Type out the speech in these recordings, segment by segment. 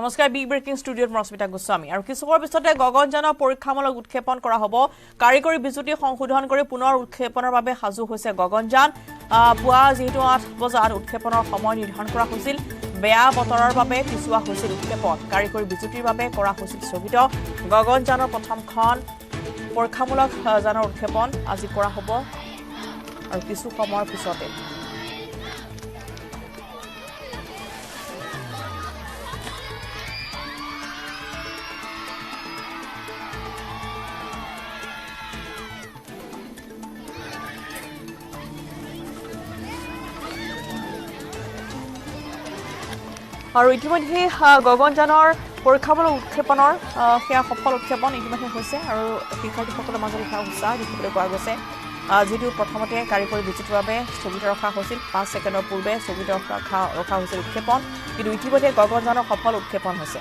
নমস্কাৰ big breaking ষ্টুডিঅ'ত মৰস্মিতা গোস্বামী আৰু কিছুপৰ পিছতে গগনযানৰ পৰীক্ষামূলক উৎক্ষেপণ কৰা হ'ব কাৰিকৰী বিজুতি সংশোধন কৰি পুনৰ উৎক্ষেপণৰ বাবে সাজু হৈছে গগনযান পুৱা যেহেতু 8 বজাত উৎক্ষেপণৰ সময় নিৰ্ধাৰণ কৰা হৈছিল বেয়া বতৰৰ বাবে পিছুৱা হৈছিল উৎক্ষেপণ কাৰিকৰী বিজুতিৰ বাবে কৰা হৈছিল স্থগিত গগনযানৰ প্ৰথমখন পৰীক্ষামূলক যানৰ উৎক্ষেপণ আজি কৰা হ'ব আৰু কিছু সময়ৰ পিছতে আৰু ইতিমধ্যে গগনযানৰ পৰীক্ষামূলক উৎক্ষেপণৰ সেয়া সফল উৎক্ষেপণ ইতিমধ্যে হৈছে আৰু শিক্ষাৰ্থীসকলৰ মাজত এটা উৎসাহ দেখিবলৈ পোৱা গৈছে যিটো প্ৰথমতে কাৰিকৰী বিজুতিৰ বাবে স্থগিত ৰখা হৈছিল 5 ছেকেণ্ডৰ পূৰ্বে স্থগিত ৰখা হৈছিল উৎক্ষেপণ কিন্তু ইতিমধ্যে গগনযানৰ সফল উৎক্ষেপণ হৈছে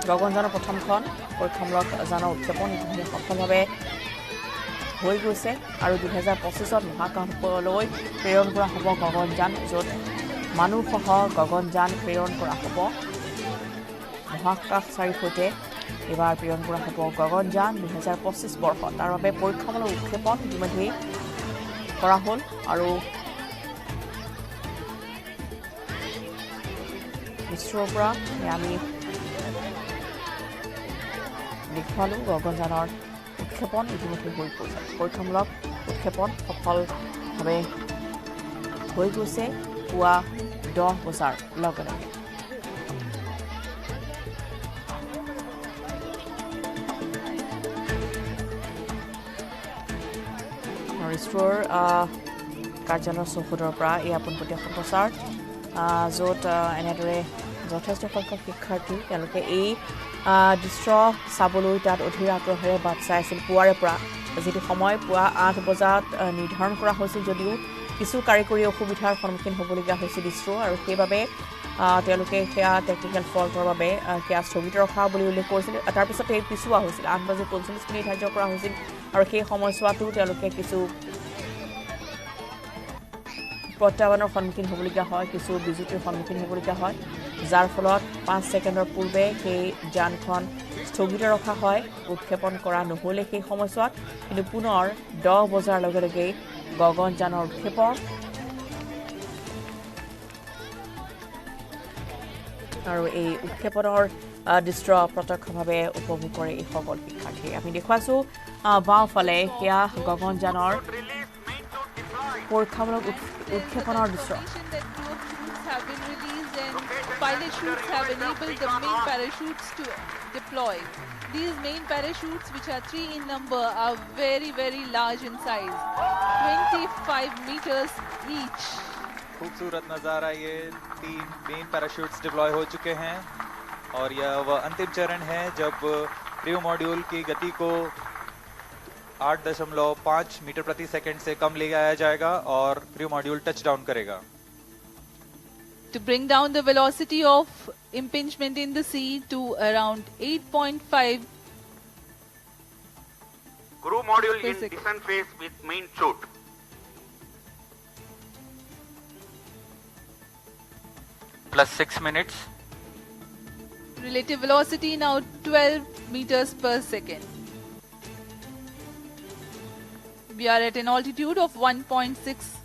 গগনযানৰ প্ৰথমখন পৰীক্ষামূলক যানৰ উৎক্ষেপণ ইতিমধ্যে সফলভাৱে হৈ গৈছে আৰু 2025ত মহাকাশলৈ প্ৰেৰণ কৰা হ'ব গগনযান য'ত মানুহসহ গগনযান প্ৰেৰণ কৰা হ'ব মহাকাশচাৰীৰ সৈতে এবাৰ প্ৰেৰণ কৰা হ'ব গগনযান 2025 বৰ্ষত তাৰ বাবে পৰীক্ষামূলক উৎক্ষেপণ ইতিমধ্যে কৰা হ'ল আৰু ইছৰোৰ পৰা আমি দেখুৱালোঁ গগনযানৰ উৎক্ষেপণ ইতিমধ্যে হৈ গৈছে পৰীক্ষামূলক উৎক্ষেপণ সফলভাৱে হৈ গৈছে পুৱা 10 বজাৰ লগে লগে ইছৰোৰ কাৰ্যালয়ৰ চৌহদৰ পৰা এই পোনপটীয়া সম্প্ৰচাৰ য'ত এনেদৰে যথেষ্ট সংখ্যক শিক্ষাৰ্থী তেওঁলোকে এই দৃশ্য চাবলৈ তাত অধীৰ আগ্ৰহেৰে বাট চাই আছিল পুৱাৰে পৰা যিটো সময় পুৱা 8 বজাত নিৰ্ধাৰণ কৰা হৈছিল যদিও কিছু কাৰিকৰী অসুবিধাৰ সন্মুখীন হ'বলগীয়া হৈছিল ইছৰো আৰু সেইবাবে তেওঁলোকে সেয়া টেকনিকেল ফল্টৰ বাবে সেয়া স্থগিত ৰখা বুলি উল্লেখ কৰিছিল তাৰপিছত এই পিছুৱা হৈছিল 8:45 ধাৰ্য কৰা হৈছিল আৰু সেই সময়ছোৱাতো তেওঁলোকে কিছু প্ৰত্যাহ্বানৰ সন্মুখীন হ'বলগীয়া হয় কিছু বিজুতিৰ সন্মুখীন হ'বলগীয়া হয় যাৰ ফলত 5 ছেকেণ্ডৰ পূৰ্বে সেই যানখন স্থগিত ৰখা হয় উৎক্ষেপণ কৰা নহ'লে সেই সময়ছোৱাত কিন্তু পুনৰ 10 বজাৰ লগে লগেই গগনযানৰ উৎক্ষেপণ আৰু এই উৎক্ষেপণৰ দৃশ্য প্ৰত্যক্ষভাৱে উপভোগ কৰে এই সকল শিক্ষাৰ্থী আমি দেখুৱাইছোঁ বাওঁফালে সেয়া গগনযানৰ পৰীক্ষামূলক উৎক্ষেপণৰ দৃশ্য Pilot chutes have enabled the main parachutes to deploy. These main parachutes, which are 3 in number, are very, very large in size, 25 meters each. खूबसूरत नज़ारा ये 3 मेन पैराशूट्स डिप्लॉय हो चुके हैं और यह वह अंतिम चरण है जब क्रू मॉड्यूल की गति को 8.5 मीटर प्रति सेकंड से कम ले आया जाएगा और क्रू मॉड्यूल टच डाउन करेगा to bring down the velocity of impingement in the sea to around 8.5 crew module in descent phase with main chute. Plus 6 minutes. Relative velocity now 12 meters per second. We are at an altitude of 1.6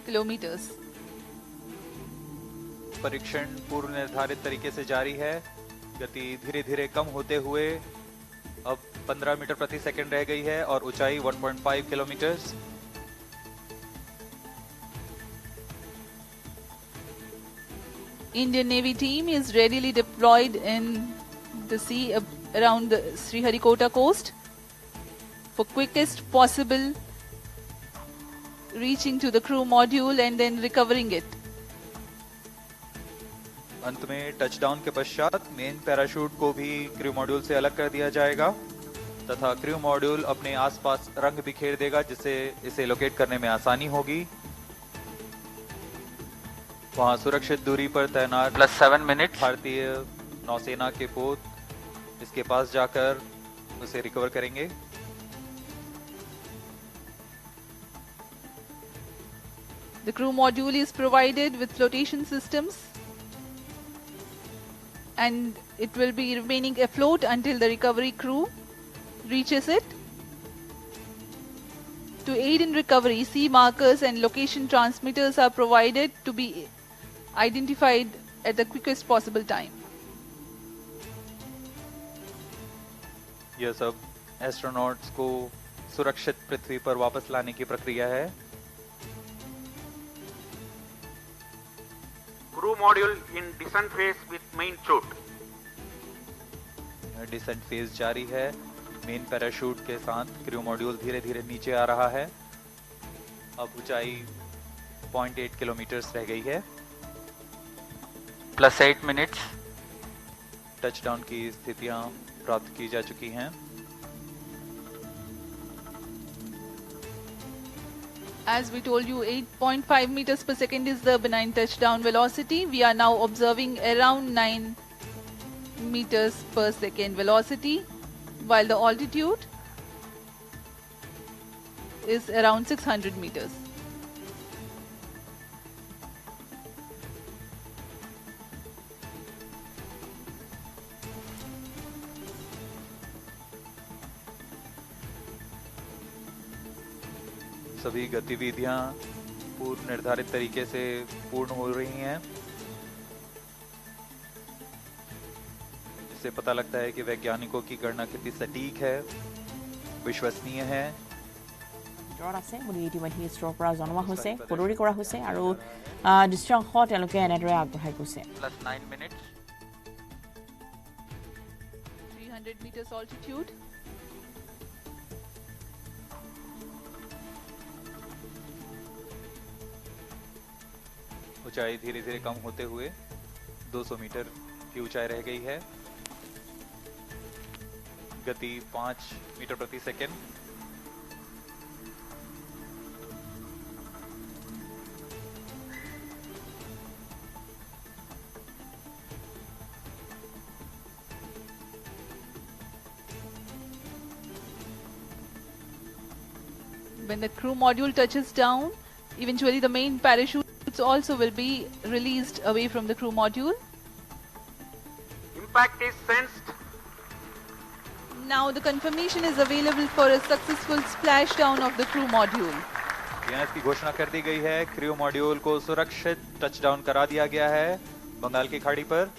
kilometers. परीक्षण पूर्व निर्धारित तरीके से जारी है गति धीरे धीरे कम होते हुए अब 15 मीटर प्रति सेकंड रह गई है और ऊंचाई 1.5 kilometres Indian Navy team is readily deployed in the sea around the Sriharikota coast for quickest possible reaching to the crew module and then recovering it. अंत में टचडाउन के पश्चात मेन पैराशूट को भी क्रू मॉड्यूल से अलग कर दिया जाएगा तथा क्रू मॉड्यूल अपने आसपास रंग बिखेर देगा जिससे इसे लोकेट करने में आसानी होगी वहां सुरक्षित दूरी पर तैनात Plus 7 minutes. भारतीय नौसेना के पोत इसके पास जाकर उसे रिकवर करेंगे The crew module is provided with flotation systems and it will be remaining afloat until the recovery crew reaches it. To aid in recovery, sea markers and location transmitters are provided to be identified at the quickest possible time. यह सब astronauts को सुरक्षित पृथ्वी पर वापस लाने की प्रक्रिया है. Crew module in descent phase with main chute. Descent phase जारी है. मेन पैराशूट के साथ क्रू मॉड्यूल धीरे धीरे नीचे आ रहा है. अब ऊंचाई 0.8 किलोमीटर रह गई है. Plus 8 minutes. टचडाउन की स्थितियां प्राप्त की जा चुकी हैं. As we told you, 8.5 meters per second is the benign touchdown velocity. We are now observing around 9 meters per second velocity, while the altitude is around 600 meters. सभी गतिविधियां पूर्व निर्धारित तरीके से पूर्ण हो रही हैं. इससे पता लगता है कि वैज्ञानिकों की गणना कितनी सटीक है, विश्वसनीय है. জ্বৰ আছে বুলি ইতিমধ্যে ইছৰোৰ পৰা জনোৱা হৈছে, সদৰি কৰা হৈছে আৰু দৃশ্যাংশ তেওঁলোকে এনেদৰে আগবঢ়াই গৈছে. Plus 9 minutes. 300 meters altitude. ऊंचाई धीरे धीरे कम होते हुए 200 मीटर की ऊंचाई रह गई है. गति 5 मीटर प्रति second. When the crew module touches down, eventually the main parachutes also will be released away from the crew module. Impact is sensed. Now the confirmation is available for a successful splashdown of the crew module. DNS की घोषणा कर दी गई है. Crew module को सुरक्षित touchdown करा दिया गया है बंगाल की खाड़ी पर.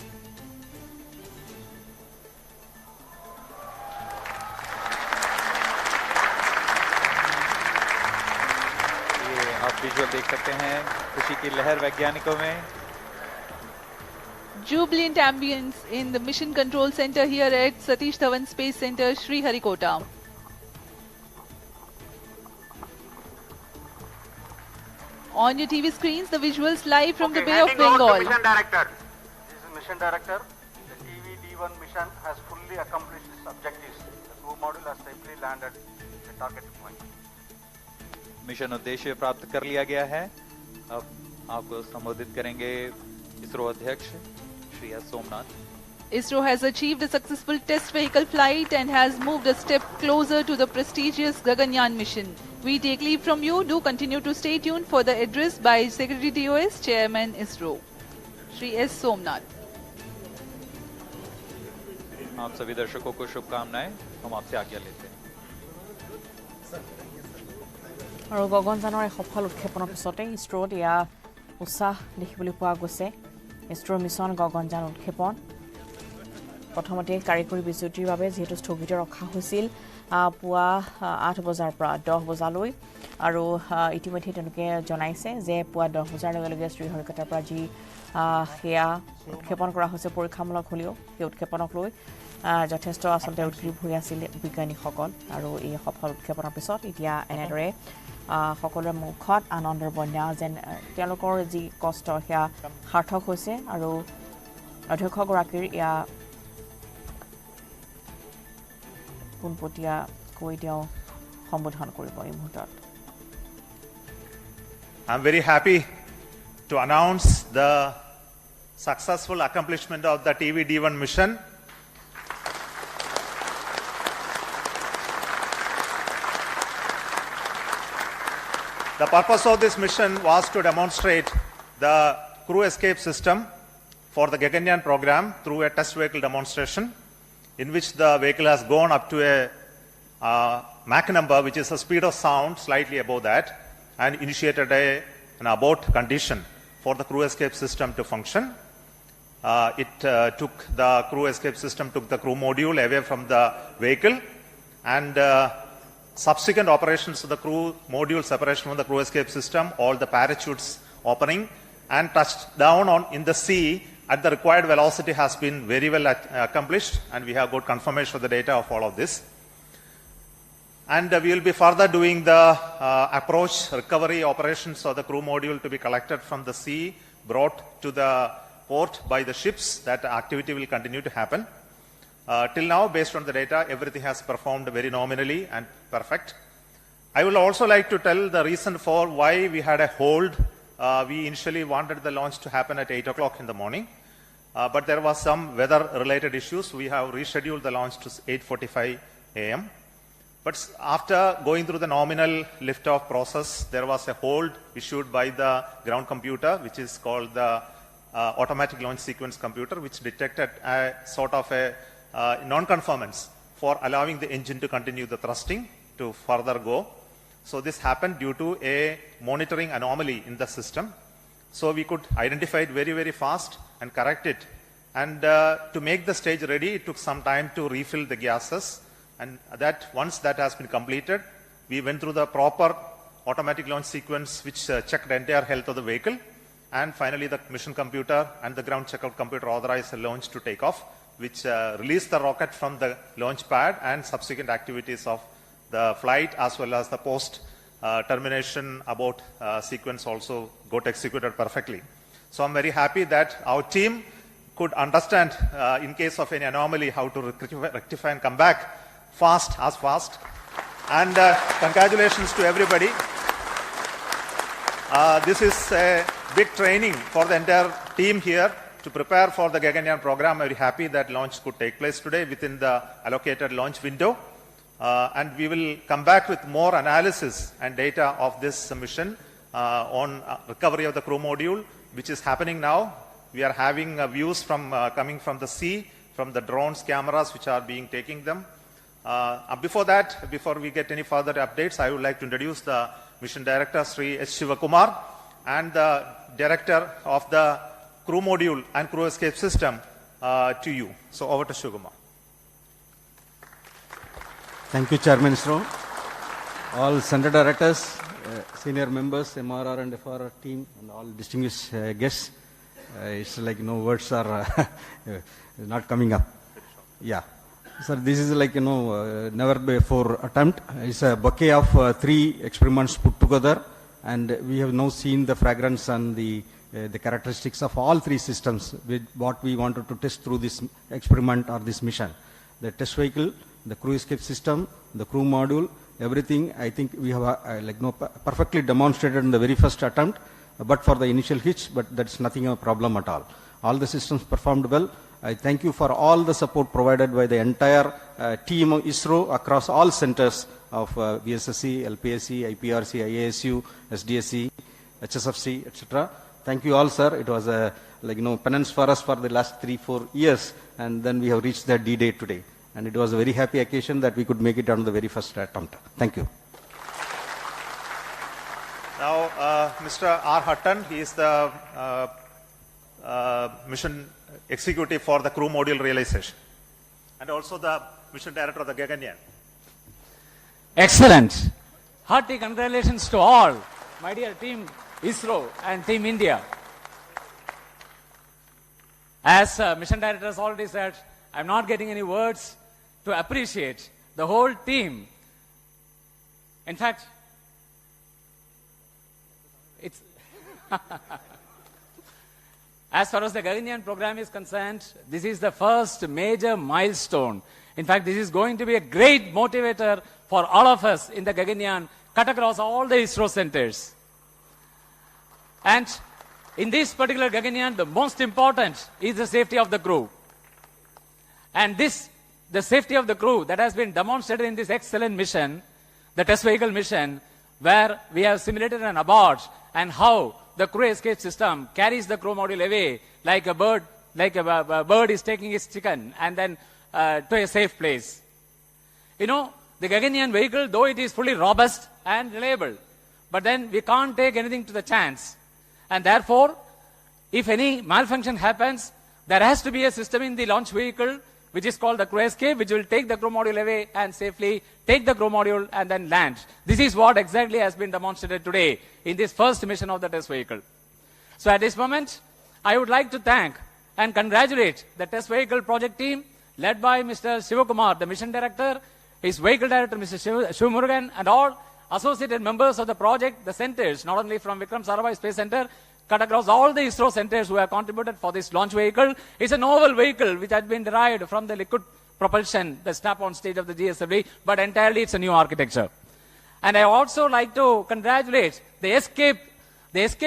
आप विजुअल देख सकते हैं खुशी की लहर वैज्ञानिकों में. Jubilant ambience in the mission control center here at Satish Dhawan Space Center, Sriharikota. On your TV screens, the visuals live from the Bay of handing over to Bengal. Mission Director. This is Mission Director. The TV-D1 mission has fully accomplished its objectives. The crew module has safely landed at the targeted point. Mission उद्देश्य प्राप्त कर लिया गया है. अब आपको संबोधित करेंगे इसरो अध्यक्ष Shri S Somnath. ISRO has achieved a successful test vehicle flight and has moved a step closer to the prestigious Gaganyaan mission. We take leave from you. Do continue to stay tuned for the address by Secretary DOS, Chairman ISRO, Shri S. Somnath. आप सभी दर्शकों को शुभकामनाएं. हम आपसे आज्ञा लेते हैं. আৰু গগনযানৰ এই সফল উৎক্ষেপণৰ পিছতে ইছৰোত এয়া উৎসাহ দেখিবলৈ পোৱা গৈছে. ইছৰোৰ মিছন গগনযান উৎক্ষেপণ প্ৰথমতে কাৰিকৰী বিজুতিৰ বাবে যেহেতু স্থগিত ৰখা হৈছিল পুৱা 8 বজাৰ পৰা 10 বজালৈ আৰু ইতিমধ্যে তেওঁলোকে জনাইছে যে পুৱা 10 বজাৰ লগে লগে শ্ৰীহৰিকোটাৰ পৰা যি সেয়া উৎক্ষেপণ কৰা হৈছে পৰীক্ষামূলক হ'লেও সেই উৎক্ষেপণক লৈ যথেষ্ট আচলতে উদ্গ্ৰীৱ হৈ আছিল বিজ্ঞানীসকল. আৰু এই সফল উৎক্ষেপণৰ পিছত এতিয়া এনেদৰে সকলোৰে মুখত আনন্দৰ বন্যা, যেন তেওঁলোকৰ যি কষ্ট সেয়া সাৰ্থক হৈছে. আৰু অধ্যক্ষগৰাকীৰ এয়া পোনপটীয়াকৈ তেওঁ সম্বোধন কৰিব এই মুহূৰ্তত. I'm very happy to announce the successful accomplishment of the TV-D1 mission. The purpose of this mission was to demonstrate the crew escape system for the Gaganyaan program through a test vehicle demonstration in which the vehicle has gone up to a Mach number, which is a speed of sound slightly above that, and initiated an abort condition for the crew escape system to function. The crew escape system took the crew module away from the vehicle, and subsequent operations of the crew module separation from the crew escape system, all the parachutes opening, and touched down in the sea at the required velocity has been very well accomplished, and we have got confirmation of the data of all of this. And we will be further doing the approach recovery operations of the crew module to be collected from the sea, brought to the port by the ships. That activity will continue to happen. Till now, based on the data, everything has performed very nominally and perfect. I would also like to tell the reason for why we had a hold. We initially wanted the launch to happen at 8 o'clock in the morning, but there was some weather-related issues. We have rescheduled the launch to 8:45 a.m. But after going through the nominal liftoff process, there was a hold issued by the ground computer, which is called the automatic launch sequence computer, which detected a sort of a non-conformance for allowing the engine to continue the thrusting to further go. So this happened due to a monitoring anomaly in the system. So we could identify it very, very fast and correct it. And to make the stage ready, it took some time to refill the gases. And that once that has been completed, we went through the proper automatic launch sequence, which checked the entire health of the vehicle. And finally, the mission computer and the ground checkout computer authorized the launch to take off, which released the rocket from the launch pad, and subsequent activities of the flight as well as the post termination abort sequence also got executed perfectly. So I'm very happy that our team could understand in case of any anomaly how to rectify and come back fast. And congratulations to everybody. This is a big training for the entire team here to prepare for the Gaganyaan program. I'm very happy that launch could take place today within the allocated launch window. And we will come back with more analysis and data of this mission on recovery of the crew module, which is happening now. We are having views from coming from the sea, from the drones, cameras which are being taking them. Before we get any further updates, I would like to introduce the mission director, Sri S. Shivakumar, and the director of the crew module and crew escape system to you. So over to Shivakumar. Thank you, Chairman ISRO. All center directors, senior members, MRR and FRR team, and all distinguished guests. It's like words are not coming up. Yeah. Sir, this is like, never before attempt. It's a bouquet of 3 experiments put together, and we have now seen the fragrance and the characteristics of all 3 systems with what we wanted to test through this experiment or this mission. The test vehicle, the crew escape system, the crew module, everything I think we have perfectly demonstrated in the very first attempt, but for the initial hitch, but that's nothing of a problem at all. All the systems performed well. I thank you for all the support provided by the entire team of ISRO across all centers of VSSC, LPSC, IPRC, IASU, SDSC, HSFC, etc. Thank you all, sir. It was a penance for us for the last 3-4 years, and then we have reached the D-Day today. And it was a very happy occasion that we could make it on the very first attempt. Thank you. Now, Mr. R. Hutton, he is the mission executive for the crew module realization, and also the mission director of the Gaganyaan. Excellent. Hearty congratulations to all, my dear team ISRO and team India. As mission director has already said, I'm not getting any words to appreciate the whole team. In fact, it's as far as the Gaganyaan program is concerned, this is the first major milestone. In fact, this is going to be a great motivator for all of us in the Gaganyaan, cut across all the ISRO centers. And in this particular Gaganyaan, the most important is the safety of the crew. And the safety of the crew that has been demonstrated in this excellent mission, the test vehicle mission, where we have simulated an abort and how the crew escape system carries the crew module away like a bird like a bird is taking its chicken and then to a safe place. You know, the Gaganyaan vehicle, though it is fully robust and reliable, but then we can't take anything to the chance. And therefore, if any malfunction happens, there has to be a system in the launch vehicle which is called the crew escape, which will take the crew module away and safely take the crew module and then land. This is what exactly has been demonstrated today in this first mission of the test vehicle. So at this moment, I would like to thank and congratulate the test vehicle project team led by Mr. Shivakumar, the mission director, his vehicle director, Mr. Shivamurugan, and all associated members of the project, the centers, not only from Vikram Sarabhai Space Center, cut across all the ISRO centers who have contributed for this launch vehicle. It's a novel vehicle which has been derived from the liquid propulsion, the strap-on stage of the GSLV, but entirely it's a new architecture. And I also like to congratulate the escape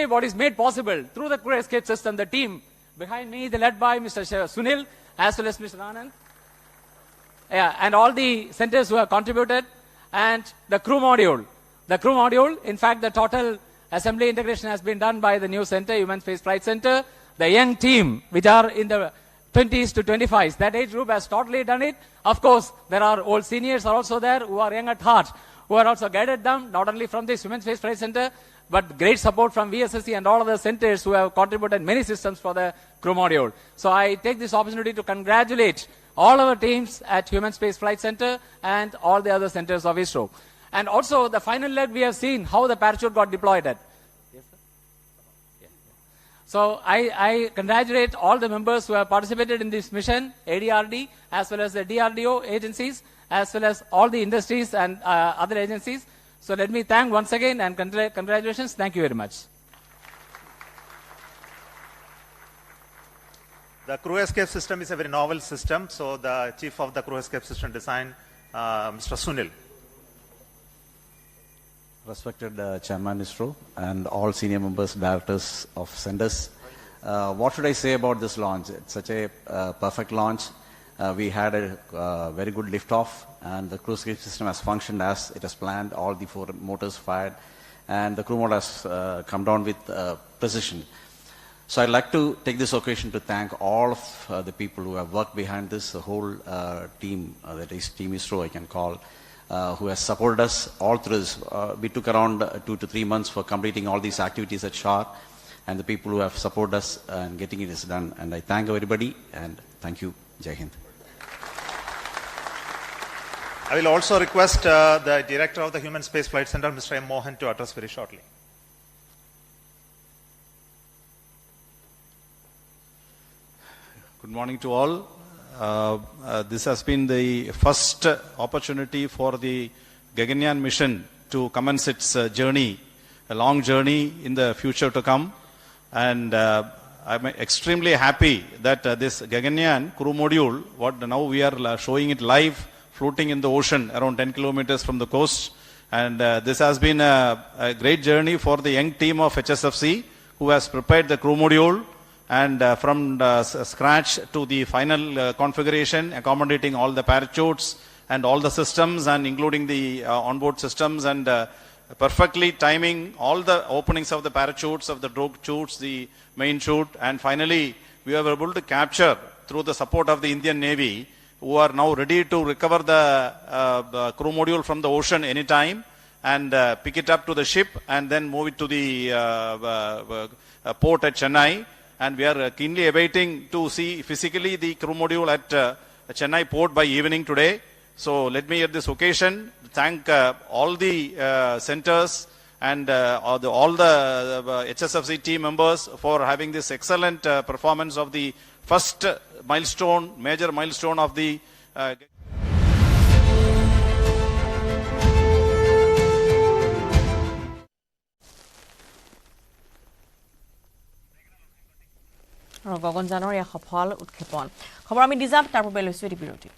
what is made possible through the crew escape system, the team behind me, led by Mr. Sunil, as well as Mr. Anand, and all the centers who have contributed, and the crew module. The crew module, in fact, the total assembly integration has been done by the new center, Human Space Flight Center. The young team, which are in the 20s to 25s, that age group has totally done it. Of course, there are old seniors are also there who are young at heart, who are also guided them, not only from this Human Space Flight Center, but great support from VSSC and all other centers who have contributed many systems for the crew module. So I take this opportunity to congratulate all our teams at Human Space Flight Center and all the other centers of ISRO. And also the final leg, we have seen how the parachute got deployed at. Yes, sir? Yeah. So I congratulate all the members who have participated in this mission, ADRD, as well as the DRDO agencies, as well as all the industries and other agencies. So let me thank once again and congratulations. Thank you very much. The crew escape system is a very novel system. So the chief of the crew escape system design, Mr. Sunil. Respected Chairman ISRO and all senior members, directors of centers. What should I say about this launch? It's such a perfect launch. We had a very good liftoff, and the crew escape system has functioned as it has planned. All the 4 motors fired, and the crew mode has come down with precision. So I'd like to take this occasion to thank all of the people who have worked behind this, the whole team, that is Team ISRO I can call, who has supported us all through this. We took around 2 to 3 months for completing all these activities at SHAR, and the people who have supported us and getting it is done. And I thank everybody, and thank you. Jai Hind. I will also request the director of the Human Space Flight Center, Mr. M. Mohan, to address very shortly. Good morning to all. This has been the first opportunity for the Gaganyaan mission to commence its journey, a long journey in the future to come. And I'm extremely happy that this Gaganyaan crew module, what now we are showing it live, floating in the ocean around 10 kilometers from the coast. And this has been a great journey for the young team of HSFC, who has prepared the crew module, and from scratch to the final configuration, accommodating all the parachutes and all the systems, and including the onboard systems, and perfectly timing all the openings of the parachutes, of the drogue chutes, the main chute, and finally we were able to capture, through the support of the Indian Navy, who are now ready to recover the crew module from the ocean anytime, and pick it up to the ship and then move it to the port at Chennai. And we are keenly awaiting to see physically the crew module at Chennai port by evening today. So let me at this occasion thank all the centers and all the HSFC team members for having this excellent performance of the first milestone, major milestone of the গগনযানৰ এই সফল উৎক্ষেপণ খবৰ আমি দিজাম তাৰ পূৰ্বে লৈছো এটি বিৰতি